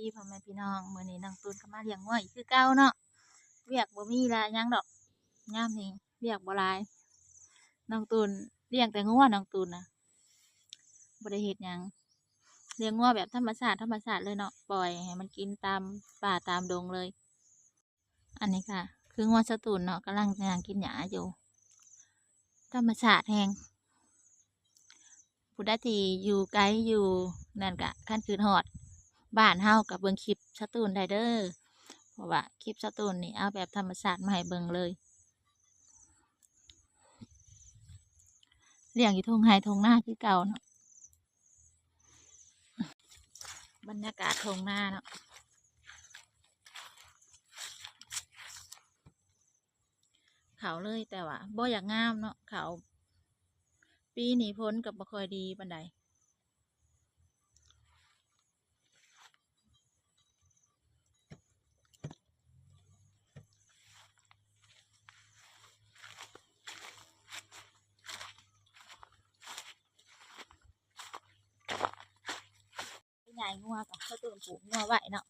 ดีพ่อแม่พี่น้องมื้อนี้น้องตูนก็มาเลี้ยงงัวอีกคือเก่าเนาะเวียกบ่มีละหยังดอกยามนี้เวียกบ่หลายน้องตูนเลี้ยงแต่งัวน้องตูนน่ะบ่ได้เฮ็ดหยังเลี้ยงงัวแบบธรรมชาติเลยเนาะปล่อยให้มันกินตามป่าตามดงเลยอันนี้ค่ะคืองัวสตูลเนาะกำลังย่างกินหญ้าอยู่ธรรมชาติแฮงผู้ใดที่อยู่ไกลอยู่นั่นก็คันคิดฮอดบ้านเฮาก็เบิ่งคลิปสตูลได้เด้อ เพราะว่าคลิปสตูนนี่เอาแบบธรรมชาติมาให้เบิ่งเลยเลี้ยงอยู่ทุ่งไร่ทุ่งนาคือเก่าเนาะบรรยากาศทุ่งนาเนาะเขาเลยแต่ว่าบ่อยากงามเนาะเขาปีนี้พ้นกับบ่ค่อยดีปานใดใหญ่งัวกับสตูนปลูกงัวไว้เนาะ